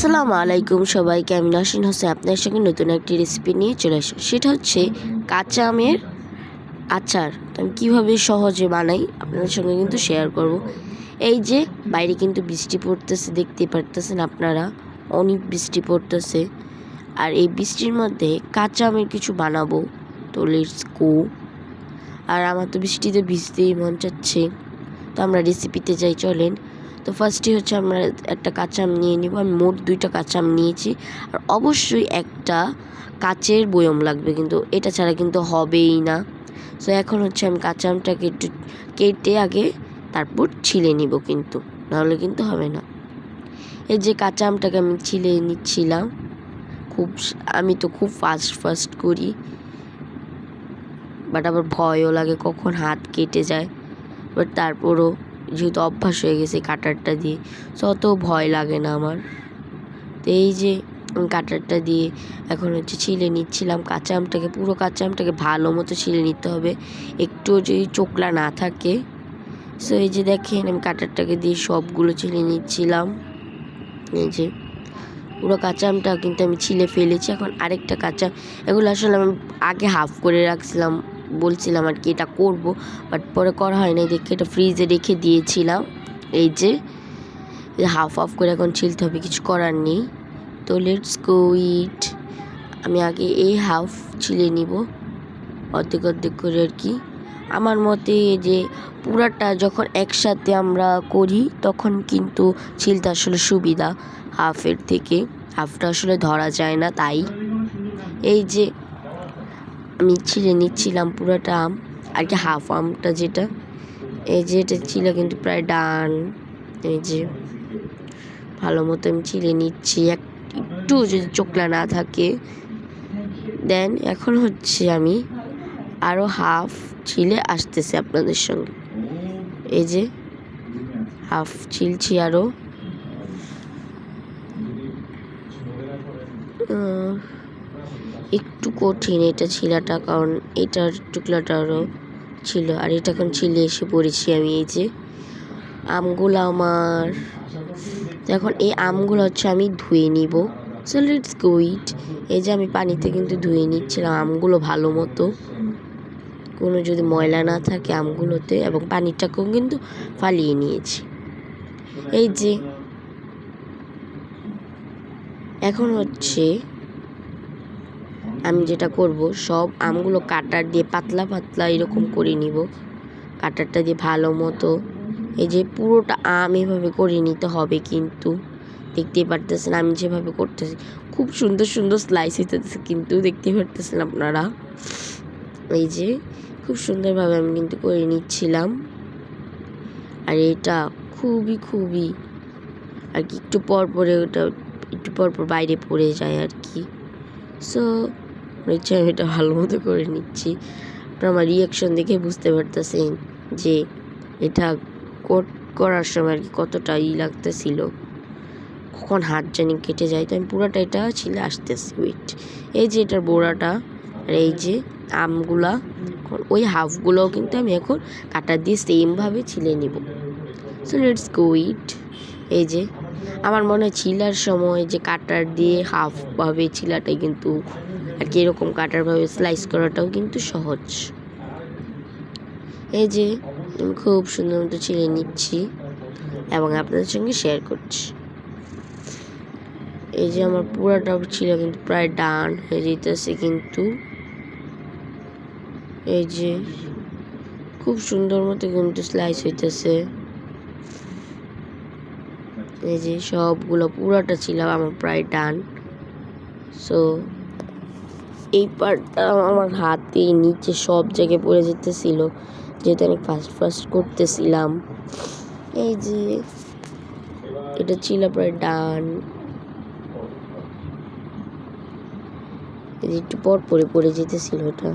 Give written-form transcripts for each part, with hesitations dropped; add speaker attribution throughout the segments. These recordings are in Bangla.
Speaker 1: আসসালামু আলাইকুম সবাইকে। আমি নাসরিন হোসেন আপনার সঙ্গে নতুন একটি রেসিপি নিয়ে চলে আসি। সেটা হচ্ছে কাঁচা আমের আচার। তো আমি কীভাবে সহজে বানাই আপনাদের সঙ্গে কিন্তু শেয়ার করব। এই যে বাইরে কিন্তু বৃষ্টি পড়তেছে, দেখতেই পারতেছেন আপনারা, অনেক বৃষ্টি পড়তেছে। আর এই বৃষ্টির মধ্যে কাঁচা আমের কিছু বানাবো, তো লেটস গো। আর আমার তো বৃষ্টিতে ভিজতেই মন চাচ্ছে, তো আমরা রেসিপিতে যাই, চলেন। তো ফার্স্টে হচ্ছে আমরা একটা কাঁচা আম নিয়ে নিব। আমি মোট 2টা কাঁচা আম নিয়েছি। আর অবশ্যই একটা কাচের বয়ম লাগবে, কিন্তু এটা ছাড়া কিন্তু হবেই না। সো এখন হচ্ছে আমি কাঁচা আমটাকে একটু কেটে আগে তারপর ছিলে নিব, কিন্তু নাহলে কিন্তু হবে না। এই যে কাঁচা আমটাকে আমি ছিলে নিচ্ছিলাম। আমি তো খুব ফাস্ট করি, বাট আবার ভয়ও লাগে কখন হাত কেটে যায়। বাট তারপরও যেহেতু অভ্যাস হয়ে গেছে কাটারটা দিয়ে, সো অত ভয় লাগে না আমার। তো এই যে কাটারটা দিয়ে এখন হচ্ছে ছিলে নিচ্ছিলাম কাঁচা আমটাকে। পুরো কাঁচা আমটাকে ভালো মতো ছিলে নিতে হবে, একটুও যদি চোকলা না থাকে। সো এই যে দেখেন আমি কাটারটাকে দিয়ে সবগুলো ছিলে নিচ্ছিলাম। এই যে পুরো কাঁচা আমটা কিন্তু আমি ছিলে ফেলেছি। এখন আরেকটা কাঁচা, এগুলো আসলে আমি আগে হাফ করে রাখছিলাম, বলছিলাম আর কি এটা করব, বাট পরে করা হয় নাই দেখে এটা ফ্রিজে রেখে দিয়েছিলাম। এই যে হাফ করে এখন ছিলতে হবে, কিছু করার নেই। তো লেটস গো ইট। আমি আগে এই হাফ ছিলে নিব, অর্ধেক করে আর কি। আমার মতে যে পুরাটা যখন একসাথে আমরা করি তখন কিন্তু ছিলতে আসলে সুবিধা হাফের থেকে, হাফটা আসলে ধরা যায় না। তাই এই যে আমি ছিলে নিচ্ছিলাম পুরাটা আম আর কি, হাফ আমটা যেটা, এই যে এটা ছিল কিন্তু প্রায় ডান। এই যে ভালো মতো আমি ছিলে নিচ্ছি, একটু যদি চোকলা না থাকে। দেন এখন হচ্ছে আমি আরও হাফ ছিলে আসতেছে আপনাদের সঙ্গে। এই যে হাফ ছিলছি আরও। একটু কঠিন এটা ছিলাটা, কারণ এটার টুকলাটা আরও ছিল, আর এটা এখন ছিলে এসে পড়েছি আমি। এই যে আমগুলো আমার, এখন এই আমগুলো হচ্ছে আমি ধুয়ে নিব। সো লেটস গো ইট। এই যে আমি পানিতে কিন্তু ধুয়ে নিচ্ছিলাম আমগুলো ভালো মতো, কোনো যদি ময়লা না থাকে আমগুলোতে, এবং পানিটাকেও কিন্তু ফালিয়ে নিয়েছি। এই যে এখন হচ্ছে আমি যেটা করব, সব আমগুলো কাটার দিয়ে পাতলা এরকম করে নিব, কাটারটা দিয়ে ভালো মতো। এই যে পুরোটা আম এভাবে করে নিতে হবে, কিন্তু দেখতেই পারতেছেন আমি যেভাবে করতেছি খুব সুন্দর স্লাইস হইতেছে, কিন্তু দেখতেই পারতেছেন আপনারা। এই যে খুব সুন্দরভাবে আমি কিন্তু করে নিচ্ছিলাম। আর এটা খুবই আর কি একটু পর বাইরে পড়ে যায় আর কি। সো হচ্ছে আমি এটা ভালো মতো করে নিচ্ছি। আপনারা আমার রিয়াকশন দেখে বুঝতে পারতেছেন যে এটা করার সময় আর কি কতটা লাগতেছিল, কখন হাত জানি কেটে যায়। তো আমি পুরোটা এটা ছিলে আসতেছি, ওয়েট। এই যে এটার বোড়াটা, আর এই যে আমগুলা, ওই হাফগুলোও কিন্তু আমি এখন কাটা দিয়ে সেমভাবে ছিলে নিব। সো লেটস গো ইট। এই যে আমার মনে হয় ছিলার সময় যে কাটার দিয়ে হাফভাবে ছিলাটাই কিন্তু আর কি, এরকম কাটারভাবে স্লাইস করাটাও কিন্তু সহজ। এই যে আমি খুব সুন্দর মতো ছিলে নিচ্ছি এবং আপনাদের সঙ্গে শেয়ার করছি। এই যে আমার পুরাটা ছিল কিন্তু প্রায় ডান হয়ে যেতেছে, কিন্তু এই যে খুব সুন্দর মতো কিন্তু স্লাইস হইতেছে। এই যে সবগুলো পুরাটা ছিল আমার প্রায় ডান। সো এই পার্টটা আমার হাতে নিচে সব জায়গায় পড়ে যেতেছিল, যেহেতু আমি ফার্স্ট করতেছিলাম। এই যে এটা ছিল প্রায় ডান, একটু পর পড়ে যেতেছিল এটা।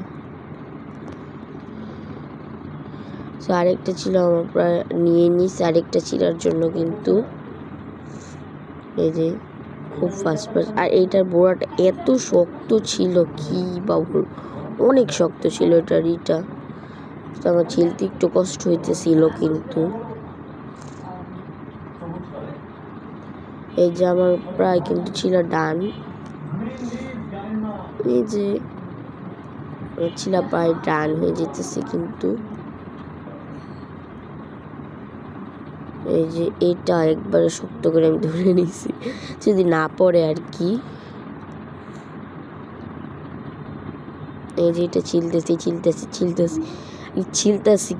Speaker 1: সো আরেকটা ছিল আমার প্রায় নিয়ে নিছি, আরেকটা ছিলার জন্য কিন্তু এই যে খুব ফাস্ট। আর এইটার বোড়াটা এত শক্ত ছিল, কি বাবুল, অনেক শক্ত ছিল এটার ইটা। তো আমার ছিলতে একটু কষ্ট হইতেছিল, কিন্তু এই যে আমার প্রায় কিন্তু চিলা ডান, এই যে চিলা প্রায় ডান হয়ে যেতেছে কিন্তু এই যে এটা একবারে শক্ত করে আমি ধরে নিয়েছি যদি না পড়ে আর কি। এই যে এটা ছিলতেছি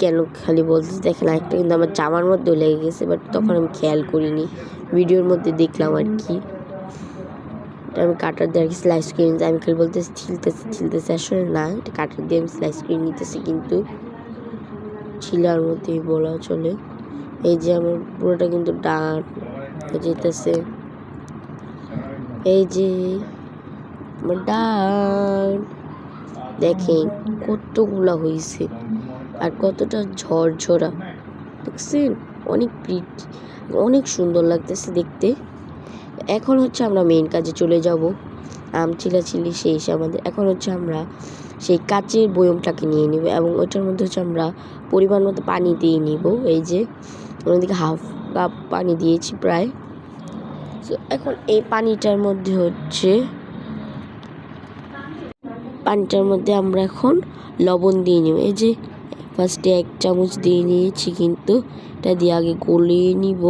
Speaker 1: কেন খালি বলতেছি, দেখেন একটা কিন্তু আমার জামার মধ্যেও লেগে গেছে, বাট তখন আমি খেয়াল করিনি, ভিডিওর মধ্যে দেখলাম আর কি। আমি কাটার দিয়ে আর কি স্লাইস করে নিতে, আমি খালি বলতেছি ছিলতেছি, আসলে না, এটা কাটার দিয়ে আমি স্লাইস করে নিতেছি কিন্তু ছিলার মধ্যেই বলা চলে। এই যে আমার পুরোটা কিন্তু ডান যেতেছে, এই যে আমার ডান, দেখেন কতগুলা হয়েছে আর কতটা ঝরঝরা, দেখছেন? অনেক প্রিটি, অনেক সুন্দর লাগতেছে দেখতে। এখন হচ্ছে আমরা মেইন কাজে চলে যাব। আম চিলাচিলি শেষ আমাদের, এখন হচ্ছে আমরা সেই কাচের বয়মটাকে নিয়ে নিব এবং ওইটার মধ্যে হচ্ছে আমরা পরিমাণ মতো পানি দিয়ে নিব। এই যে ওদিকে হাফ কাপ পানি দিয়েছি প্রায়। তো এখন এই পানিটার মধ্যে আমরা এখন লবণ দিয়ে নিব। এই যে ফার্স্টে 1 চামচ দিয়ে নিয়েছি কিন্তু এটা দিয়ে আগে গলিয়ে নিব।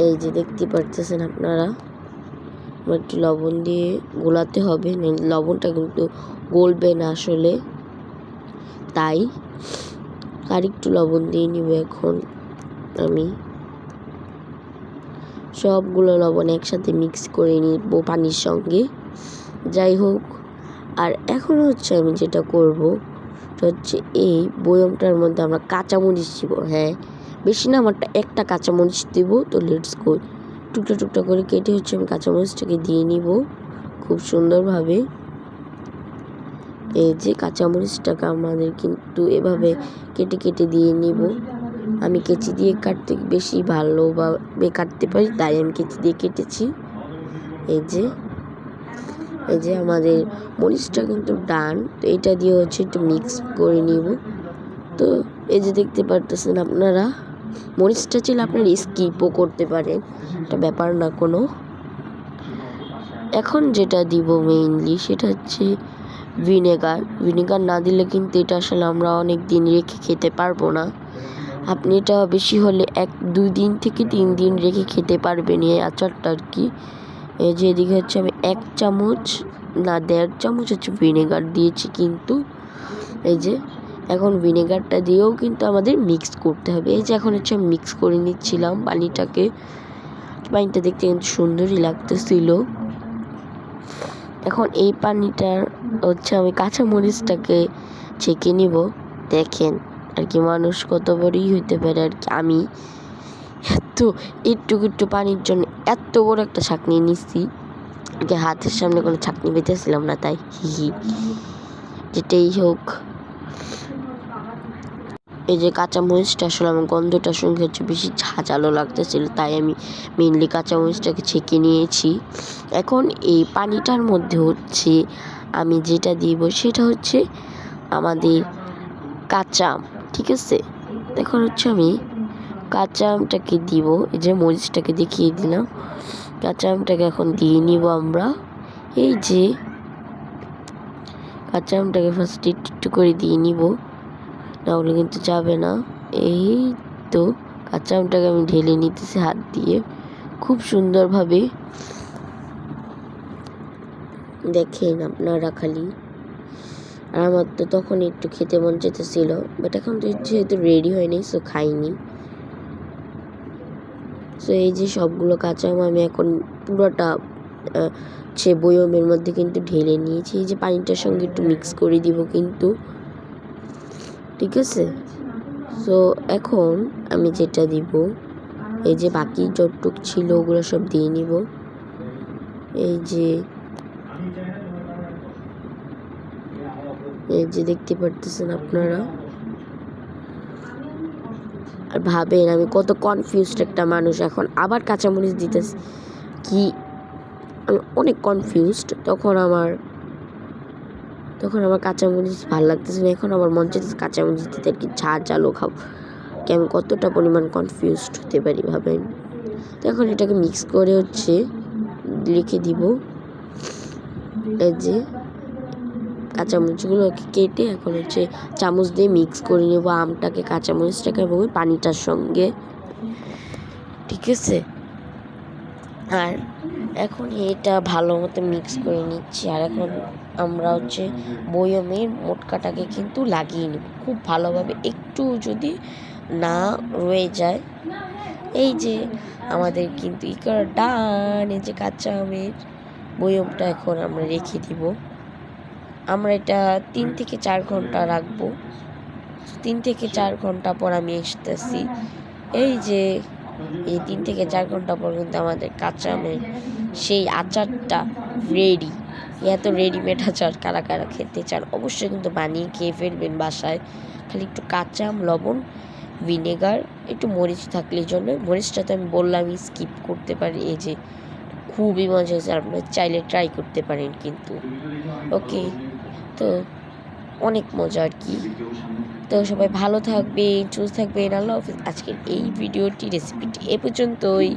Speaker 1: এই যে দেখতে পারতেছেন আপনারা, একটু লবণ দিয়ে গোলাতে হবে, লবণটা কিন্তু গলবে না আসলে, তাই আর একটু লবণ দিয়ে নিব। এখন আমি সবগুলো লবণ একসাথে মিক্স করে নিব পানির সঙ্গে। যাই হোক, আর এখন হচ্ছে আমি যেটা করব হচ্ছে এই বয়মটার মধ্যে আমরা কাঁচামরিচ দিব। হ্যাঁ, বেশি না, আমারটা একটা কাঁচামরিচ দিব। তো লেটস গো, টুকটা টুকটা করে কেটে হচ্ছে আমি কাঁচামরিচটাকে দিয়ে নিব খুব সুন্দরভাবে। এই যে কাঁচামরিচটাকে আমাদের কিন্তু এভাবে কেটে কেটে দিয়ে নিব। আমি কেচি দিয়ে কাটতে বেশি ভালোভাবে কাটতে পারি, তাই আমি কেচি দিয়ে কেটেছি। এই যে আমাদের মরিচটা কিন্তু ডান, তো এটা দিয়ে হচ্ছে একটু মিক্স করে নিব। তো এই যে দেখতে পারতেছেন আপনারা, মরিচটা চাইলে আপনারা স্কিপও করতে পারেন, এটা ব্যাপার না কোনো। এখন যেটা দিব মেইনলি সেটা হচ্ছে ভিনেগার না দিলে কিন্তু এটা আসলে আমরা অনেক দিন রেখে খেতে পারবো না। আপনি এটা বেশি হলে 1-2 দিন থেকে 3 দিন রেখে খেতে পারবেন এই আচারটা আর কি। এই যে এদিকে হচ্ছে আমি 1 চামচ না 1.5 চামচ হচ্ছে ভিনেগার দিয়েছি কিন্তু। এই যে এখন ভিনেগারটা দিয়েও কিন্তু আমাদের মিক্স করতে হবে। এই যে এখন হচ্ছে আমি মিক্স করে নিচ্ছিলাম পানিটা দেখতে কিন্তু সুন্দরই লাগতেছিল। এখন এই পানিটার হচ্ছে আমি কাঁচামরিচটাকে ছেঁকে নিব। দেখেন আর কি, মানুষ কত বড়ই হইতে পারে আর কি। আমি একটু পানির জন্য এত বড় একটা ছাঁকনি নিচ্ছি, হাতের সামনে কোনো ছাঁকনি পেতেছিলাম না, তাই যেটাই হোক। এই যে কাঁচামরিচটা আসলে আমার গন্ধটার সঙ্গে হচ্ছে বেশি ঝাঁঝালো লাগতেছিল, তাই আমি মেনলি কাঁচামরিচটাকে ছেঁকে নিয়েছি। এখন এই পানিটার মধ্যে হচ্ছে আমি যেটা দিব সেটা হচ্ছে আমাদের কাঁচা আম, ঠিক আছে? এখন হচ্ছে আমি কাঁচা আমটাকে দিব। এই যে মরিচটাকে দেখিয়ে দিলাম, কাঁচা আমটাকে এখন দিয়ে নিব আমরা। এই যে কাঁচা আমটাকে ফার্স্ট একটু করে দিয়ে নিব, নাহলে কিন্তু যাবে না। এই তো কাঁচা আমটাকে আমি ঢেলে নিতেছি হাত দিয়ে খুব সুন্দরভাবে, দেখেন আপনারা খালি। আর আমার তো তখন একটু খেতে মন চেতেছিল, বাট এখন তো যেহেতু রেডি হয়নি সো খাইনি। সো এই যে সবগুলো কাঁচা আম আমি এখন পুরোটা সে বয়মের মধ্যে কিন্তু ঢেলে নিয়েছি। এই যে পানিটার সঙ্গে একটু মিক্স করে দিব কিন্তু, ঠিক আছে? সো এখন আমি যেটা দিব, এই যে বাকি যতটুক ছিল ওগুলো সব দিয়ে নিব। এই যে দেখতে পারতেছেন আপনারা। আর ভাবেন আমি কত কনফিউজড একটা মানুষ, এখন আবার কাঁচামরিচ দিতেছি কি, আমি অনেক কনফিউজড। তখন আমার কাঁচামরিচ ভালো লাগতেছে না, এখন আমার মন চাইতেছে কাঁচামরিচ দিতে আর কি, ঝাল খাবো কি, আমি কতটা পরিমাণ কনফিউজড হতে পারি ভাবেন। তো এখন এটাকে মিক্স করে হচ্ছে লিখে দিব। এই যে কাঁচামরিচগুলোকে কেটে এখন হচ্ছে চামচ দিয়ে মিক্স করে নেব আমটাকে, কাঁচামরিচটাকে এবং পানিটার সঙ্গে, ঠিক আছে। আর এখন এটা ভালো মতো মিক্স করে নিচ্ছি। আর এখন আমরা হচ্ছে বয়মের মোটকাটাকে কিন্তু লাগিয়ে নেব খুব ভালোভাবে, একটু যদি না রয়ে যায়। এই যে আমাদের কিন্তু ডান, এই যে কাঁচা আমের বয়মটা এখন আমরা রেখে দিব। আমরা এটা 3 থেকে 4 ঘন্টা রাখবো। 3 থেকে 4 ঘন্টা পর আমি আসতেছি। এই যে এই 3 থেকে 4 ঘন্টা পর কিন্তু আমাদের কাঁচা আমের সেই আচারটা রেডি। এত রেডিমেড আচার কারা কারা খেতে চান অবশ্যই কিন্তু বানিয়ে খেয়ে ফেলবেন বাসায়। খালি একটু কাঁচা আম, লবণ, ভিনেগার, একটু মরিচ থাকলে জন্য, মরিচটা তো আমি বললামই স্কিপ করতে পারি। এই যে খুবই মজা হয়েছে, আপনারা চাইলে ট্রাই করতে পারেন কিন্তু। ওকে, তো অনেক মজা আর কি। তো সবাই ভালো থাকবেন, সুস্থ থাকবেন, আল্লাহ হাফিজ। আজকের এই ভিডিওটি রেসিপিটি এ পর্যন্তই।